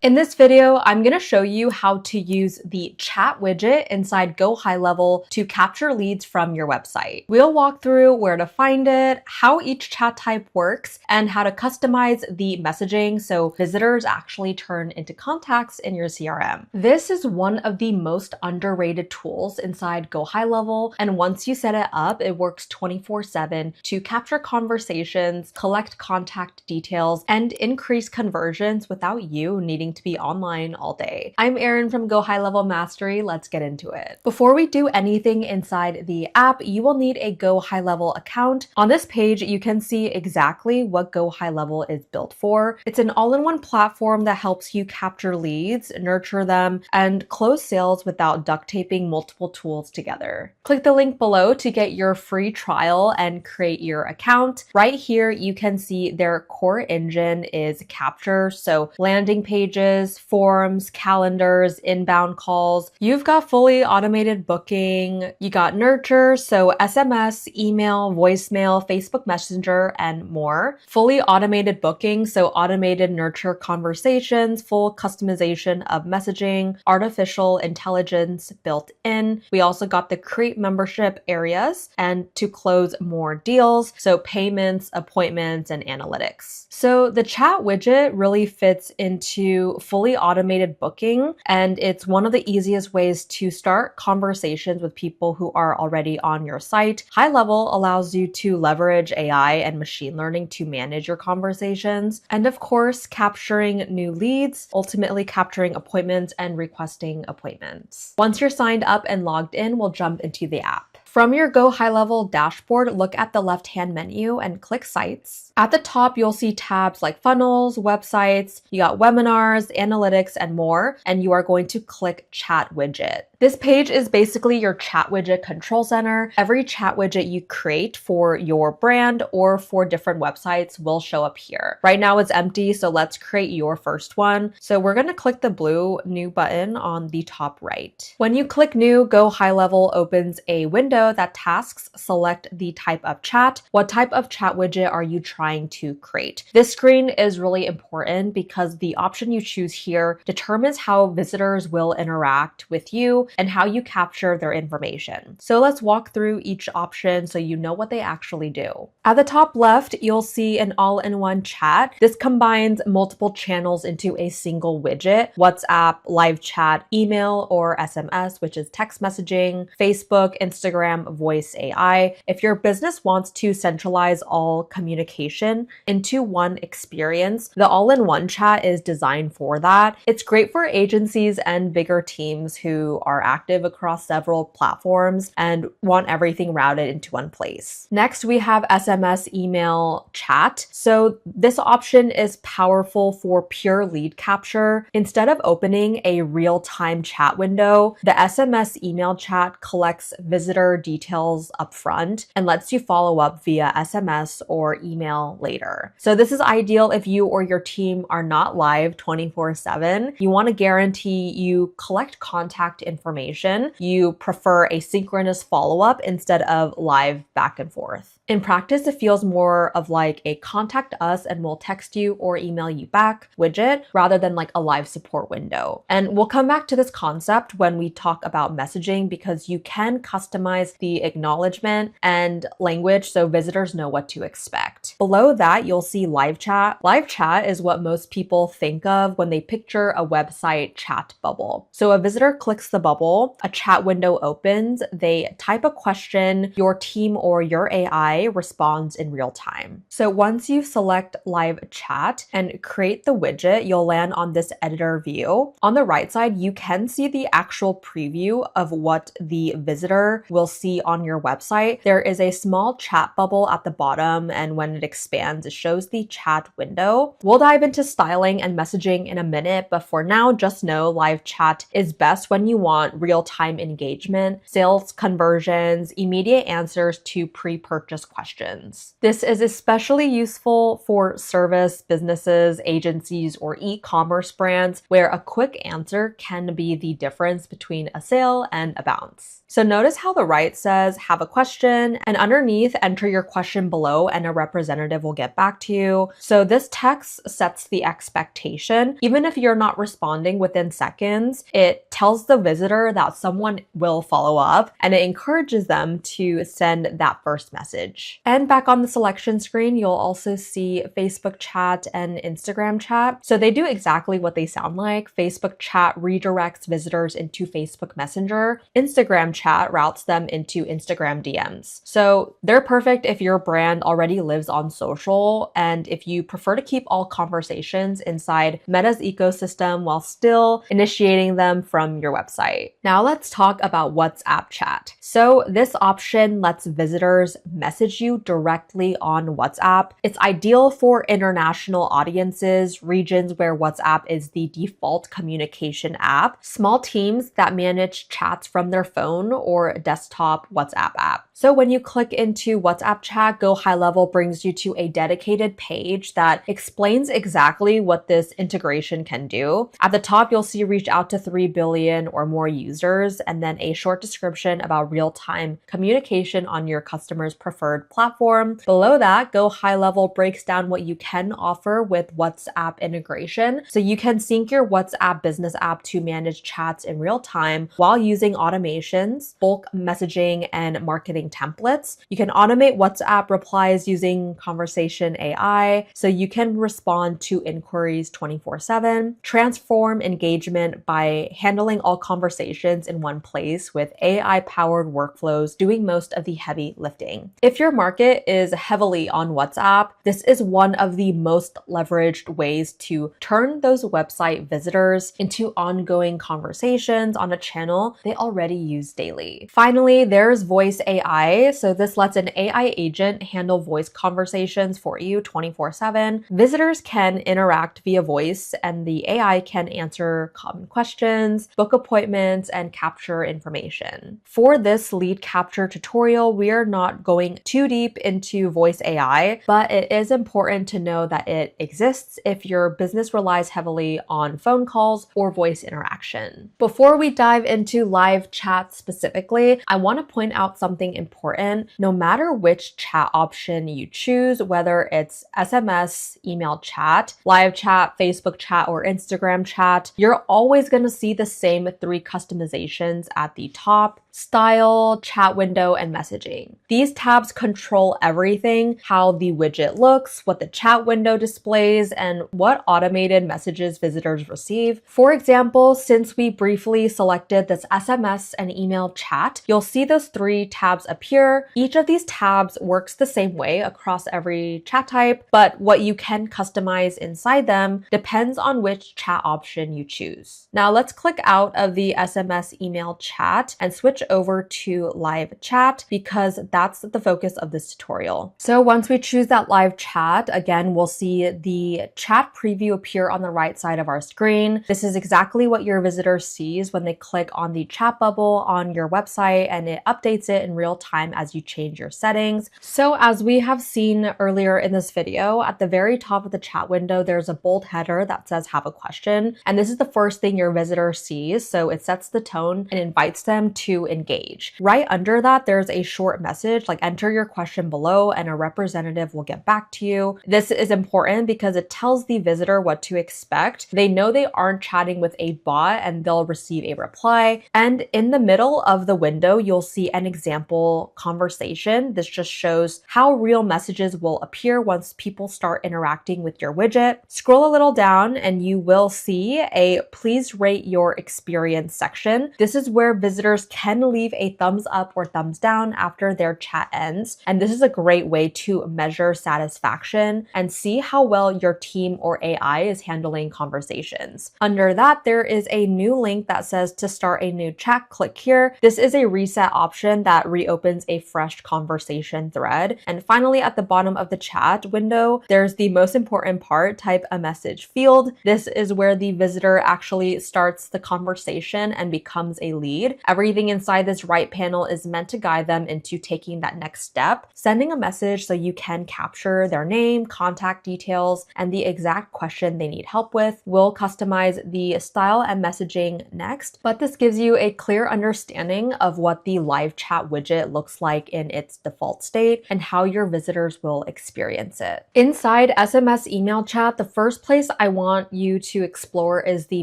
In this video, I'm going to show you how to use the chat widget inside GoHighLevel to capture leads from your website. We'll walk through where to find it, how each chat type works, and how to customize the messaging so visitors actually turn into contacts in your CRM. This is one of the most underrated tools inside GoHighLevel, and once you set it up, it works 24/7 to capture conversations, collect contact details, and increase conversions without you needing to be online all day. I'm Erin from GoHighLevel Mastery. Let's get into it. Before we do anything inside the app, you will need a GoHighLevel account. On this page, you can see exactly what GoHighLevel is built for. It's an all-in-one platform that helps you capture leads, nurture them, and close sales without duct taping multiple tools together. Click the link below to get your free trial and create your account. Right here, you can see their core engine is capture, so landing pages, forms, calendars, inbound calls. You've got fully automated booking. You got nurture, so SMS, email, voicemail, Facebook Messenger, and more. Fully automated booking, so automated nurture conversations, full customization of messaging, artificial intelligence built in. We also got the create membership areas and to close more deals, so payments, appointments, and analytics. So the chat widget really fits into fully automated booking, and it's one of the easiest ways to start conversations with people who are already on your site. HighLevel allows you to leverage AI and machine learning to manage your conversations, and of course, capturing new leads, ultimately capturing appointments and requesting appointments. Once you're signed up and logged in, we'll jump into the app. From your GoHighLevel dashboard, look at the left-hand menu and click Sites. At the top, you'll see tabs like funnels, websites, you got webinars, analytics, and more, and you are going to click Chat Widget. This page is basically your chat widget control center. Every chat widget you create for your brand or for different websites will show up here. Right now it's empty, so let's create your first one. So we're going to click the blue new button on the top right. When you click new, GoHighLevel opens a window that tasks select the type of chat. What type of chat widget are you trying to create? This screen is really important because the option you choose here determines how visitors will interact with you and how you capture their information. So let's walk through each option so you know what they actually do. At the top left, you'll see an all-in-one chat. This combines multiple channels into a single widget: WhatsApp, live chat, email, or SMS, which is text messaging, Facebook, Instagram, voice AI. If your business wants to centralize all communication into one experience, the all-in-one chat is designed for that. It's great for agencies and bigger teams who are active across several platforms and want everything routed into one place. Next, we have SMS email chat. So this option is powerful for pure lead capture. Instead of opening a real-time chat window, the SMS email chat collects visitor details upfront and lets you follow up via SMS or email later. So this is ideal if you or your team are not live 24/7. You want to guarantee you collect contact information. You prefer asynchronous follow-up instead of live back and forth. In practice, it feels more of like a contact us and we'll text you or email you back widget rather than like a live support window. And we'll come back to this concept when we talk about messaging because you can customize the acknowledgement and language so visitors know what to expect. Below that, you'll see live chat. Live chat is what most people think of when they picture a website chat bubble. So a visitor clicks the bubble, a chat window opens, they type a question, your team or your AI responds in real time. So once you select live chat and create the widget, you'll land on this editor view. On the right side, you can see the actual preview of what the visitor will see on your website. There is a small chat bubble at the bottom, and when it expands, it shows the chat window. We'll dive into styling and messaging in a minute, but for now, just know live chat is best when you want real-time engagement, sales conversions, immediate answers to pre-purchase questions. This is especially useful for service businesses, agencies, or e-commerce brands where a quick answer can be the difference between a sale and a bounce. So notice how the right right says, have a question, and underneath, enter your question below and a representative will get back to you. So this text sets the expectation. Even if you're not responding within seconds, it tells the visitor that someone will follow up and it encourages them to send that first message. And back on the selection screen, you'll also see Facebook chat and Instagram chat. So they do exactly what they sound like. Facebook chat redirects visitors into Facebook Messenger. Instagram chat routes them into Instagram DMs. So they're perfect if your brand already lives on social and if you prefer to keep all conversations inside Meta's ecosystem while still initiating them from your website. Now let's talk about WhatsApp chat. So this option lets visitors message you directly on WhatsApp. It's ideal for international audiences, regions where WhatsApp is the default communication app, small teams that manage chats from their phone or desktop WhatsApp app. So when you click into WhatsApp chat, GoHighLevel brings you to a dedicated page that explains exactly what this integration can do. At the top, you'll see reach out to 3 billion or more users, and then a short description about real-time communication on your customer's preferred platform. Below that, GoHighLevel breaks down what you can offer with WhatsApp integration. So you can sync your WhatsApp business app to manage chats in real time while using automations, bulk messaging, and marketing templates. You can automate WhatsApp replies using conversation AI, so you can respond to inquiries 24/7, transform engagement by handling all conversations in one place with AI-powered workflows doing most of the heavy lifting. If your market is heavily on WhatsApp, this is one of the most leveraged ways to turn those website visitors into ongoing conversations on a channel they already use daily. Finally, there's voice AI. So this lets an AI agent handle voice conversations for you 24/7. Visitors can interact via voice and the AI can answer common questions, book appointments, and capture information. For this lead capture tutorial, we are not going too deep into voice AI, but it is important to know that it exists if your business relies heavily on phone calls or voice interaction. Before we dive into live chat specifically, I want to point out something important. No matter which chat option you choose, whether it's SMS, email chat, live chat, Facebook chat, or Instagram chat, you're always going to see the same 3 customizations at the top: style, chat window, and messaging. These tabs control everything: how the widget looks, what the chat window displays, and what automated messages visitors receive. For example, since we briefly selected this SMS and email chat, you'll see those 3 tabs appear. Each of these tabs works the same way across every chat type, but what you can customize inside them depends on which chat option you choose. Now let's click out of the SMS email chat and switch over to live chat because that's the focus of this tutorial. So once we choose that live chat, again, we'll see the chat preview appear on the right side of our screen. This is exactly what your visitor sees when they click on the chat bubble on your website, and it updates it in real time as you change your settings. So as we have seen earlier in this video, at the very top of the chat window, there's a bold header that says have a question. And this is the first thing your visitor sees. So it sets the tone and invites them to engage. Right under that, there's a short message like enter your question below and a representative will get back to you. This is important because it tells the visitor what to expect. They know they aren't chatting with a bot and they'll receive a reply. And in the middle of the window, you'll see an example conversation. This just shows how real messages will appear once people start interacting with your widget. Scroll a little down and you will see a please rate your experience section. This is where visitors can leave a thumbs up or thumbs down after their chat ends. And this is a great way to measure satisfaction and see how well your team or AI is handling conversations. Under that, there is a new link that says to start a new chat. Click here. This is a reset option that reopens a fresh conversation thread. And finally, at the bottom of the chat window, there's the most important part: type a message field. This is where the visitor actually starts the conversation and becomes a lead. Everything inside inside this right panel is meant to guide them into taking that next step, sending a message so you can capture their name, contact details, and the exact question they need help with. We'll customize the style and messaging next, but this gives you a clear understanding of what the live chat widget looks like in its default state and how your visitors will experience it. Inside SMS email chat, the first place I want you to explore is the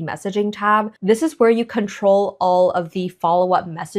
messaging tab. This is where you control all of the follow-up messages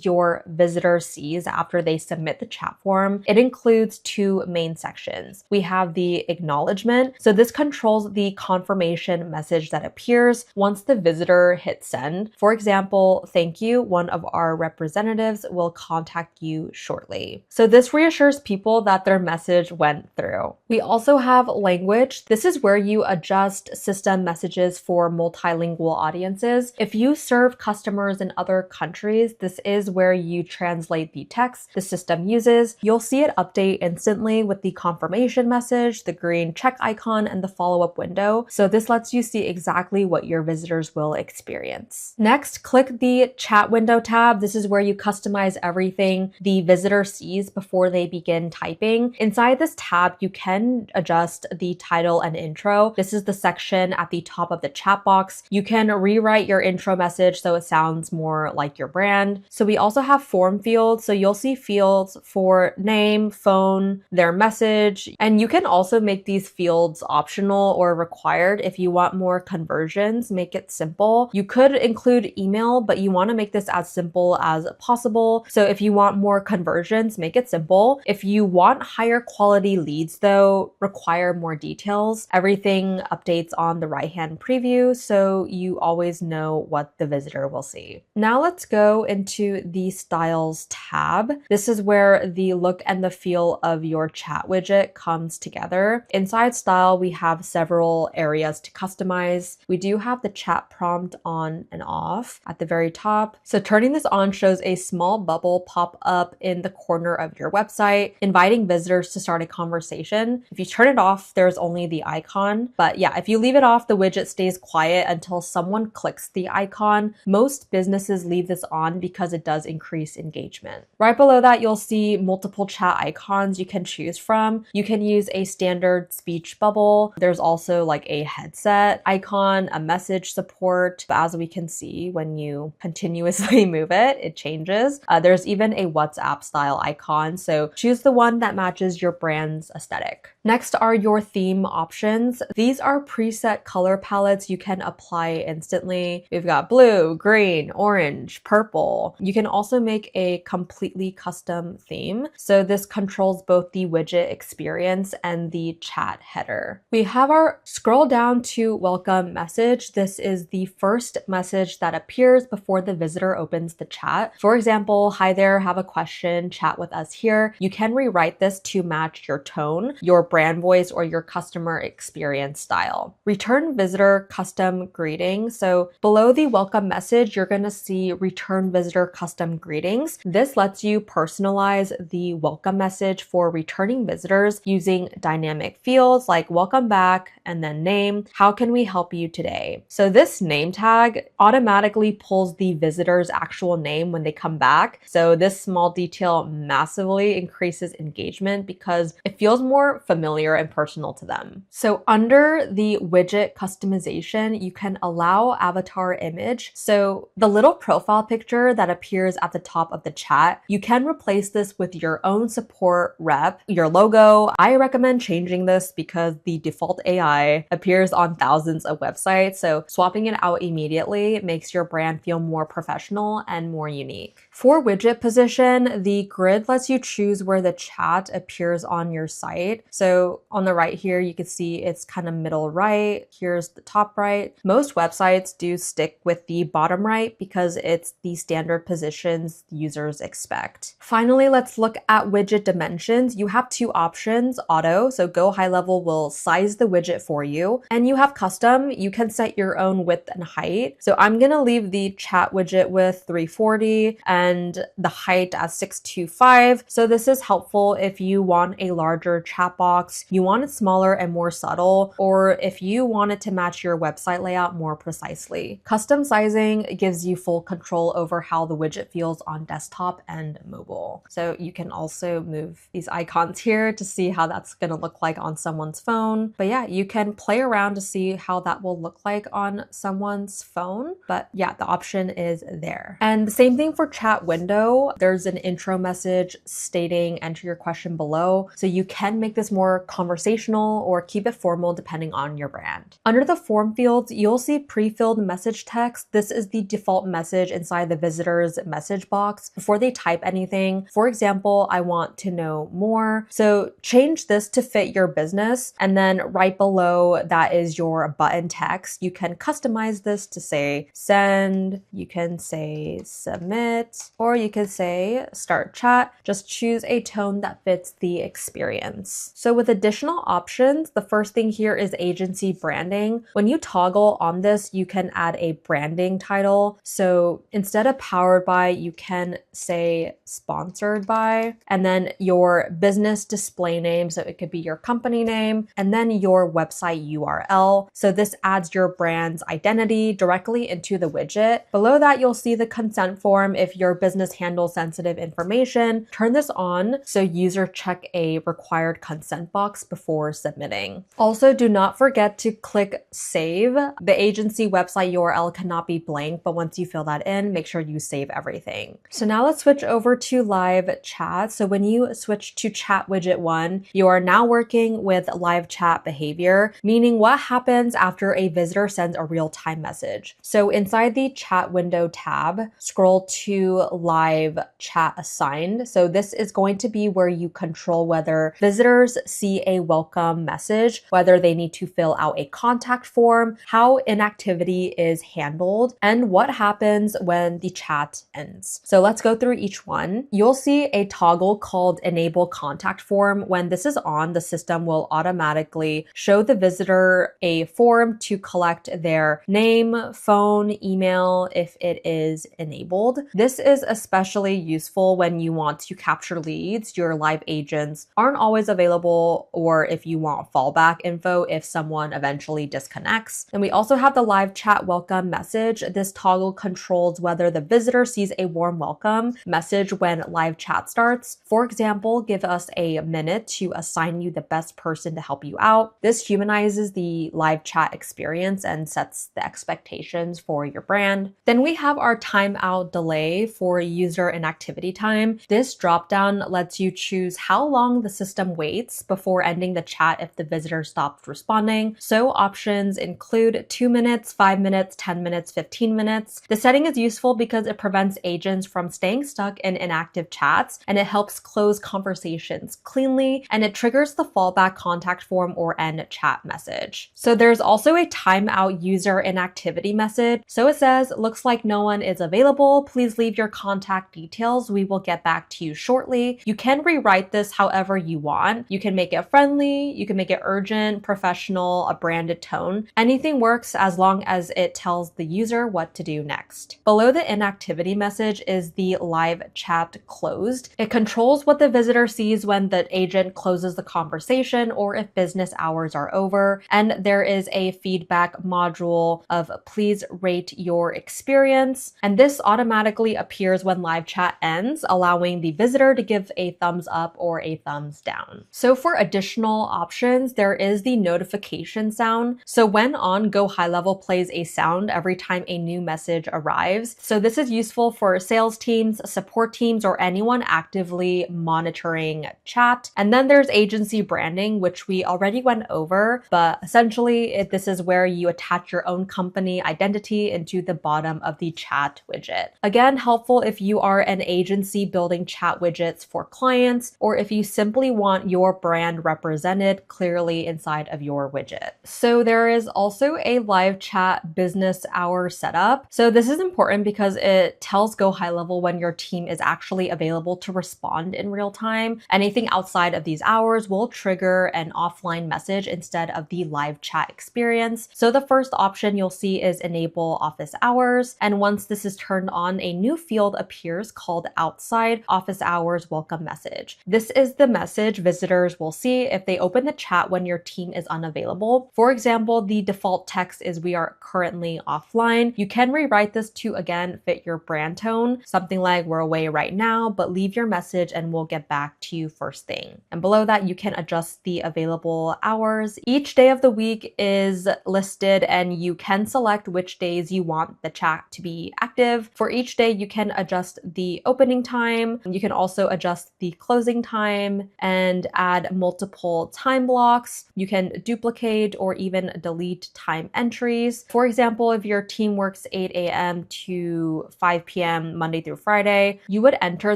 your visitor sees after they submit the chat form. It includes two main sections. We have the acknowledgement. So this controls the confirmation message that appears once the visitor hits send. For example, thank you, one of our representatives will contact you shortly. So this reassures people that their message went through. We also have language. This is where you adjust system messages for multilingual audiences. If you serve customers in other countries, this is where you translate the text the system uses. You'll see it update instantly with the confirmation message, the green check icon, and the follow-up window. So this lets you see exactly what your visitors will experience. Next, click the chat window tab. This is where you customize everything the visitor sees before they begin typing. Inside this tab, you can adjust the title and intro. This is the section at the top of the chat box. You can rewrite your intro message so it sounds more like your brand. So we also have form fields. So you'll see fields for name, phone, their message, and you can also make these fields optional or required if you want more conversions. Make it simple. You could include email, but you want to make this as simple as possible. So if you want more conversions, make it simple. If you want higher quality leads though, require more details. Everything updates on the right-hand preview, so you always know what the visitor will see. Now let's go into the styles tab. This is where the look and the feel of your chat widget comes together. Inside style, we have several areas to customize. We do have the chat prompt on and off at the very top. So turning this on shows a small bubble pop up in the corner of your website, inviting visitors to start a conversation. If you turn it off, there's only the icon. But yeah, if you leave it off, the widget stays quiet until someone clicks the icon. Most businesses leave this on because it does increase engagement. Right below that, you'll see multiple chat icons you can choose from. You can use a standard speech bubble. There's also like a headset icon, a message support. But as we can see, when you continuously move it, it changes. There's even a WhatsApp style icon. So choose the one that matches your brand's aesthetic. Next are your theme options. These are preset color palettes you can apply instantly. We've got blue, green, orange, purple. You can also make a completely custom theme. So this controls both the widget experience and the chat header. We have our scroll down to welcome message. This is the first message that appears before the visitor opens the chat. For example, hi there, have a question, chat with us here. You can rewrite this to match your tone, your brand voice, or your customer experience style. Return visitor custom greeting. So below the welcome message, you're going to see return visitor custom greetings. This lets you personalize the welcome message for returning visitors using dynamic fields like welcome back and then name. How can we help you today? So this name tag automatically pulls the visitor's actual name when they come back. So this small detail massively increases engagement because it feels more familiar and personal to them. So under the widget customization, you can allow avatar image. So the little profile picture that appears at the top of the chat, you can replace this with your own support rep, your logo. I recommend changing this because the default AI appears on thousands of websites. So swapping it out immediately makes your brand feel more professional and more unique. For widget position, the grid lets you choose where the chat appears on your site. So on the right here, you can see it's kind of middle right. Here's the top right. Most websites do stick with the bottom right because it's the standard positions users expect. Finally, let's look at widget dimensions. You have two options, auto, so GoHighLevel will size the widget for you, and you have custom. You can set your own width and height. So I'm gonna leave the chat widget with 340 and the height as 625. So this is helpful if you want a larger chat box box, you want it smaller and more subtle, or if you want it to match your website layout more precisely. Custom sizing gives you full control over how the widget feels on desktop and mobile. So you can also move these icons here to see how that's going to look like on someone's phone. But yeah, you can play around to see how that will look like on someone's phone. But yeah, the option is there. And the same thing for chat window. There's an intro message stating enter your question below. So you can make this more conversational or keep it formal depending on your brand. Under the form fields, you'll see pre-filled message text. This is the default message inside the visitor's message box before they type anything. For example, I want to know more. So change this to fit your business. And then right below that is your button text. You can customize this to say send, you can say submit, or you can say start chat. Just choose a tone that fits the experience. So with additional options, the first thing here is agency branding. When you toggle on this, you can add a branding title. So instead of powered by, you can say sponsored by, and then your business display name. So it could be your company name, and then your website URL. So this adds your brand's identity directly into the widget. Below that, you'll see the consent form. If your business handles sensitive information, turn this on so user check a required consent box before submitting. Also, do not forget to click save. The agency website URL cannot be blank, but once you fill that in, make sure you save everything. So now let's switch over to live chat. So when you switch to chat widget 1, you are now working with live chat behavior, meaning what happens after a visitor sends a real-time message. So inside the chat window tab, scroll to live chat assigned. So this is going to be where you control whether visitors see a welcome message, whether they need to fill out a contact form, how inactivity is handled, and what happens when the chat ends. So let's go through each one. You'll see a toggle called enable contact form. When this is on, the system will automatically show the visitor a form to collect their name, phone, email if it is enabled. This is especially useful when you want to capture leads. Your live agents aren't always available, or if you want fallback info if someone eventually disconnects. And we also have the live chat welcome message. This toggle controls whether the visitor sees a warm welcome message when live chat starts. For example, give us a minute to assign you the best person to help you out. This humanizes the live chat experience and sets the expectations for your brand. Then we have our timeout delay for user inactivity time. This dropdown lets you choose how long the system waits before ending the chat if the visitor stops responding. So options include 2 minutes, 5 minutes, 10 minutes, 15 minutes. The setting is useful because it prevents agents from staying stuck in inactive chats, and it helps close conversations cleanly, and it triggers the fallback contact form or end chat message. So there's also a timeout user inactivity message. So it says, looks like no one is available. Please leave your contact details. We will get back to you shortly. You can rewrite this however you want. You can make it friendly, you can make it urgent, professional, a branded tone. Anything works as long as it tells the user what to do next. Below the inactivity message is the live chat closed. It controls what the visitor sees when the agent closes the conversation or if business hours are over. And there is a feedback module of please rate your experience. And this automatically appears when live chat ends, allowing the visitor to give a thumbs up or a thumbs down. So for additional options, there is the notification sound. So when on, GoHighLevel plays a sound every time a new message arrives. So this is useful for sales teams, support teams, or anyone actively monitoring chat. And then there's agency branding, which we already went over, but essentially this is where you attach your own company identity into the bottom of the chat widget. Again, helpful if you are an agency building chat widgets for clients, or if you simply want your brand represented clearly inside of your widget. So there is also a live chat business hour setup. So this is important because it tells GoHighLevel when your team is actually available to respond in real time. Anything outside of these hours will trigger an offline message instead of the live chat experience. So the first option you'll see is enable office hours. And once this is turned on, a new field appears called outside office hours welcome message. This is the message visitors will see if they open the chat when your team is unavailable. For example, the default text is "we are currently offline." You can rewrite this to again fit your brand tone, something like "we're away right now, but leave your message and we'll get back to you first thing." And below that, you can adjust the available hours. Each day of the week is listed and you can select which days you want the chat to be active. For each day, you can adjust the opening time. You can also adjust the closing time and add multiple time blocks. You can duplicate or even delete time entries. For example, if your team works 8 a.m. to 5 p.m. Monday through Friday, you would enter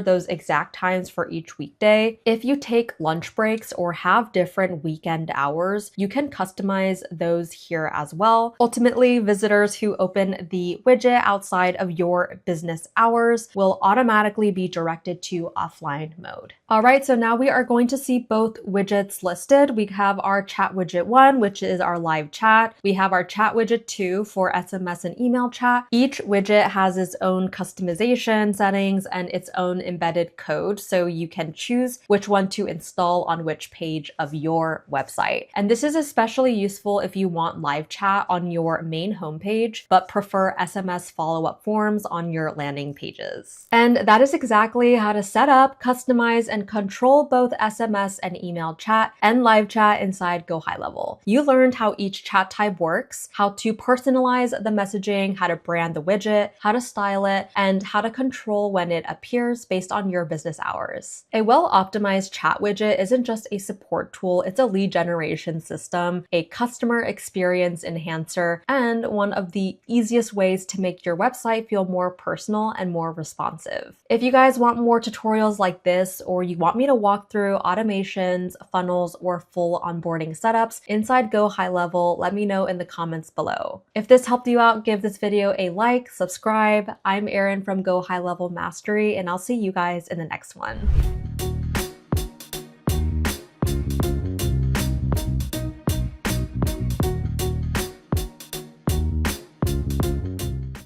those exact times for each weekday. If you take lunch breaks or have different weekend hours, you can customize those here as well. Ultimately, visitors who open the widget outside of your business hours will automatically be directed to offline mode. All right, so now we are going to see both widgets listed. We have our chat widget 1, which is our live chat. We have our chat widget 2 for SMS and email chat. Each widget has its own customization settings and its own embedded code, so you can choose which one to install on which page of your website. And this is especially useful if you want live chat on your main homepage, but prefer SMS follow-up forms on your landing pages. And that is exactly how to set up, customize, and control both SMS and email chat and live chat inside GoHighLevel. You learned how each chat type works, how to personalize the messaging, how to brand the widget, how to style it, and how to control when it appears based on your business hours. A well-optimized chat widget isn't just a support tool, it's a lead generation system, a customer experience enhancer, and one of the easiest ways to make your website feel more personal and more responsive. If you guys want more tutorials like this, or you want me to walk through automations, funnels, or full onboarding setups inside GoHighLevel, let me know in the comments below. If this helped you out, give this video a like, subscribe. I'm Erin from GoHighLevel Mastery, and I'll see you guys in the next one.